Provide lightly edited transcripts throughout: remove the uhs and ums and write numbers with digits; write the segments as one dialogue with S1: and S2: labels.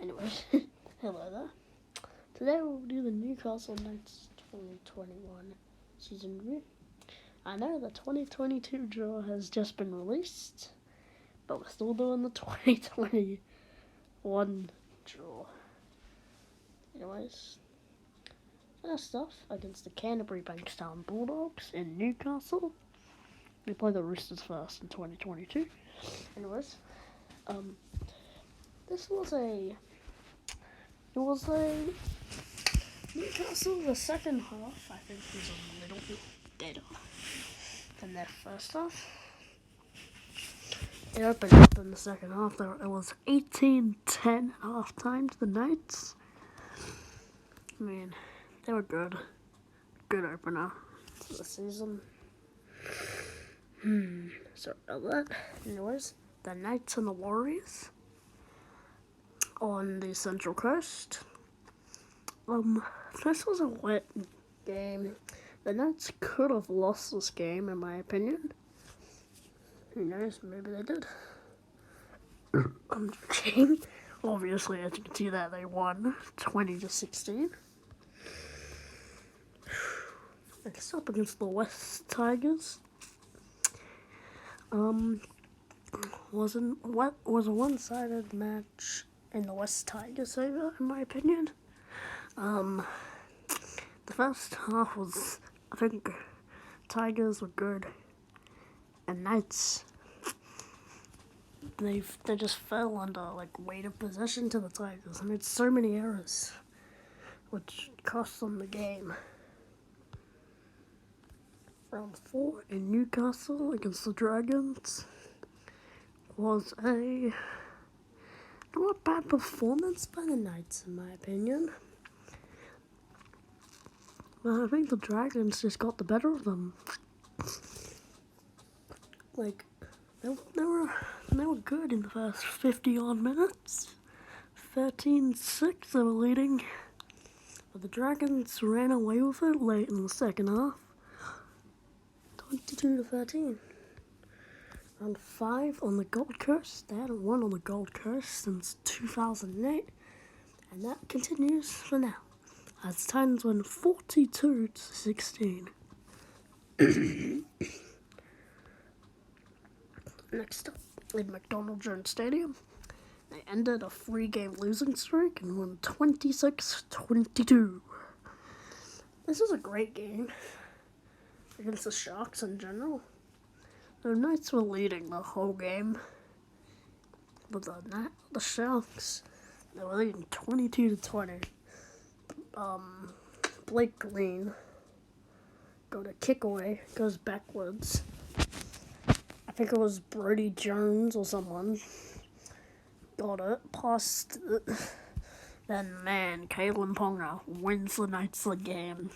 S1: Anyways, hello there. Today we'll do the Newcastle Knights 2021 season review. I know the 2022 draw has just been released, but we're still doing the 2021 draw. Anyways, first off, against the Canterbury Bankstown Bulldogs in Newcastle. We play the Roosters first in 2022. Anyways, It was a Newcastle. The second half, I think, was a little bit better than their first half. It opened up in the second half. It was 18-10 at half time to the Knights. I mean, they were good. Good opener to the season. Sorry about that. Anyways, the Knights and the Warriors on the Central Coast. This was a wet game. The Knights could have lost this game, in my opinion. Who knows? Maybe they did. I'm joking. Obviously, as you can see that they won 20-16. Next up against the West Tigers. Was a one-sided match in the West Tigers favour, in my opinion. The first half was, I think, Tigers were good, and Knights, they just fell under weight of possession to the Tigers and made so many errors, which cost them the game. Round 4 in Newcastle against the Dragons was a not a bad performance by the Knights, in my opinion. But I think the Dragons just got the better of them. They were good in the first 50-odd minutes. 13-6 they were leading. But the Dragons ran away with it late in the second half. 22-13. Round 5 on the Gold Coast. They hadn't won on the Gold Coast since 2008. And that continues for now, as Titans win 42-16. Next up, in McDonald Jones Stadium, they ended a 3-game losing streak and won 26-22. This was a great game against the Sharks in general. The Knights were leading the whole game, but the Sharks, they were leading 22-20. Blake Green got a kick away, goes backwards. I think it was Brody Jones or someone got it, passed it. Then, Kalen Ponga wins the Knights the game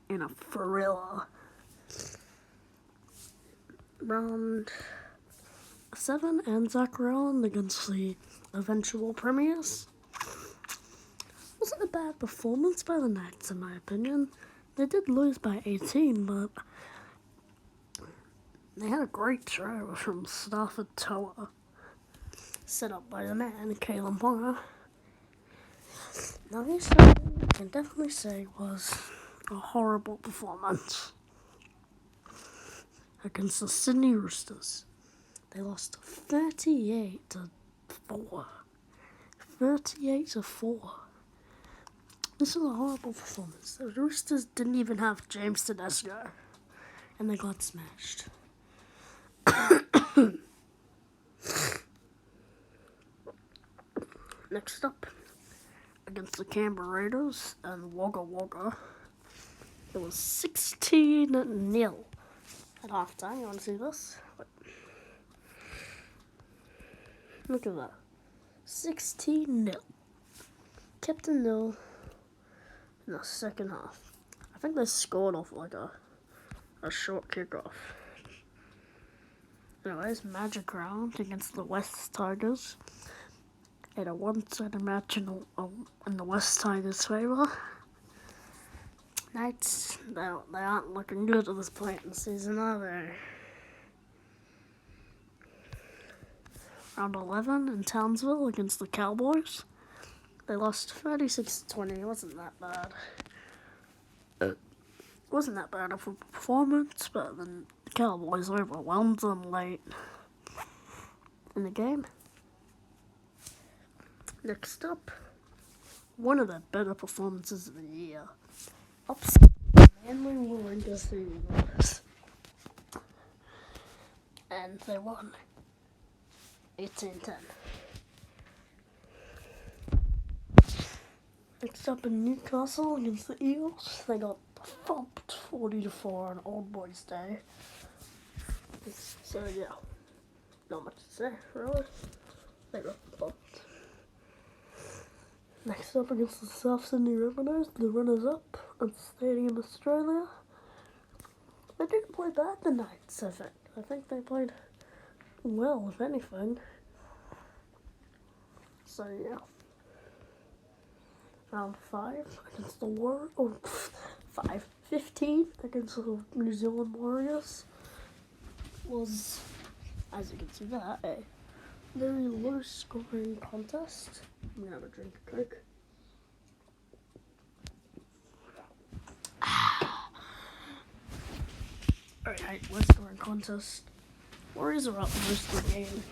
S1: in a thriller. Round 7 and Zach Rowan against the eventual premiers. Wasn't a bad performance by the Knights, in my opinion. They did lose by 18, but they had a great try from Stafford Toa, set up by the man, Kalen Ponga. Now, this I can definitely say was a horrible performance against the Sydney Roosters. They lost 38-4. 38-4. This was a horrible performance. The Roosters didn't even have James Tedesco, and they got smashed. Next up, against the Canberra Raiders and Wagga Wagga, it was 16-0 at halftime. You want to see this? Wait. Look at that. 16-0. Kept a nil in the second half. I think they scored off a short kickoff. Anyways, Magic Round against the West Tigers. In a one-sided match in the West Tigers' favour. Knights, they aren't looking good at this point in the season, are they? Round 11 in Townsville against the Cowboys. They lost 36-20. It wasn't that bad. It wasn't that bad of a performance, but then the Cowboys overwhelmed them late in the game. Next up, one of the better performances of the year. Upset Manly Warringah Seagulls. And they won 18-10. Next up in Newcastle against the Eagles, they got thumped 40-4 on Old Boys Day. So yeah, not much to say really. They got thumped. Next up against the South Sydney Rabbitohs, the runners-up at Stadium Australia. They didn't play bad the Knights, I think. I think they played well, if anything. So yeah. Round 5 against the 15 against the New Zealand Warriors was, as you can see that, a very low scoring contest. I'm gonna have a drink of Coke. Alright, low scoring contest. Warriors are up most of the game.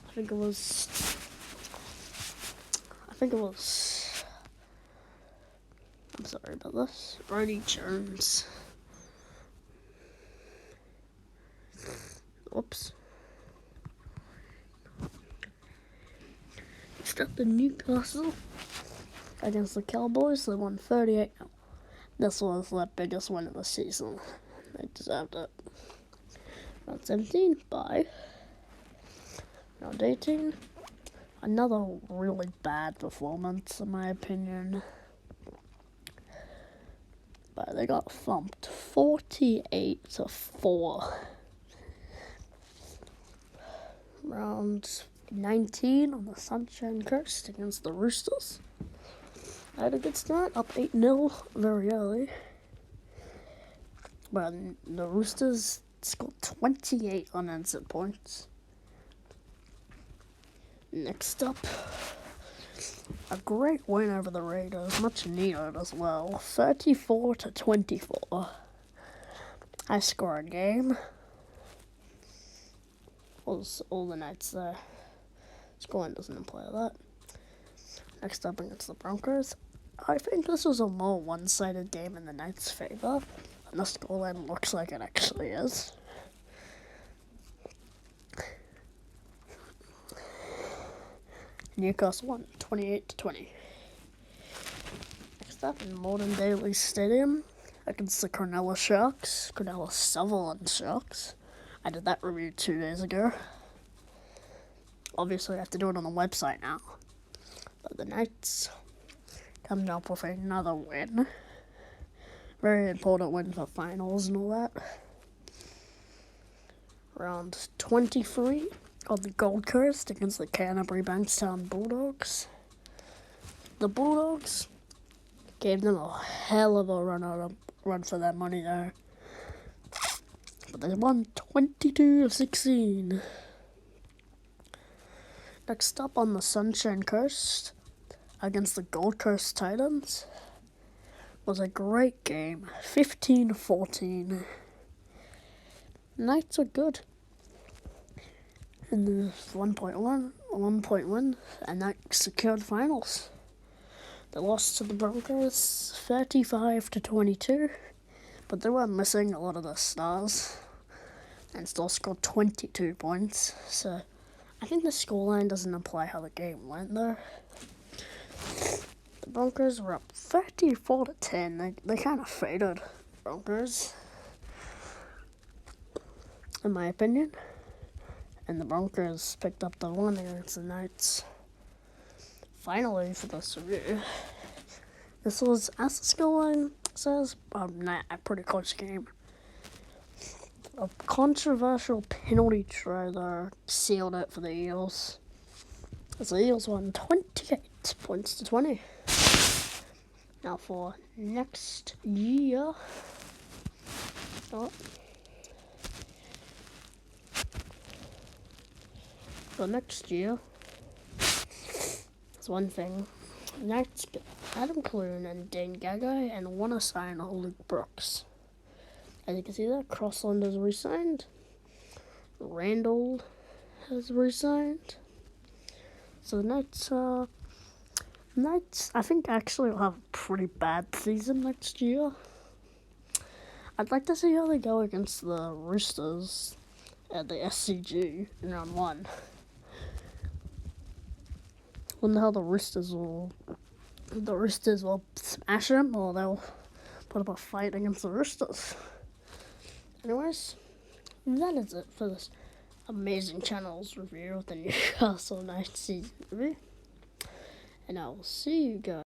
S1: I think it was I'm sorry about this. Brody Jones. Oops. Next up in Newcastle against the Cowboys, they won 38-0. This was their biggest win of the season. They deserved it. Round 17, bye. Round 18, another really bad performance in my opinion. But they got thumped 48-4. Round 19 on the Sunshine Coast against the Roosters. I had a good start, up 8-0 very early. But the Roosters scored 28 unanswered points. Next up, a great win over the Raiders, much needed as well. 34-24. High scoring game. Was all the Knights there. Scoreline doesn't imply that. Next up against the Broncos. I think this was a more one-sided game in the Knights' favour, and the scoreline looks like it actually is. Newcastle won 28-20. Next up in Modern Daily Stadium against the Cronulla Sutherland Sharks. I did that review 2 days ago. Obviously I have to do it on the website now. But the Knights coming up with another win. Very important win for finals and all that. Round 23 on the Gold Coast against the Canterbury Bankstown Bulldogs. The Bulldogs gave them a hell of a run for their money there. But they won 22-16. Next up on the Sunshine Coast against the Gold Coast Titans was a great game, 15-14. Knights are good. And there's 1 point win, and that secured finals. They lost to the Broncos 35-22, but they were missing a lot of their stars and still scored 22 points. So I think the scoreline doesn't imply how the game went there. The Broncos were up 34-10. They kind of faded Broncos, in my opinion. And the Broncos picked up the win against the Knights. Finally, for this review, this was, as the scoreline says, a pretty close game. A controversial penalty try there sealed it for the Eels, as the Eels won 28-20. Now for next year, But next year, there's one thing. Knights get Adam Clune and Dane Gagai and want to sign Luke Brooks. As you can see there, Crossland has resigned. Randall has resigned. So the Knights, I think, actually will have a pretty bad season next year. I'd like to see how they go against the Roosters at the SCG in round 1. Wonder how the Roosters will smash them, or they'll put up a fight against the Roosters. Anyways, that is it for this amazing channel's review of the Newcastle Knights season review. And I will see you guys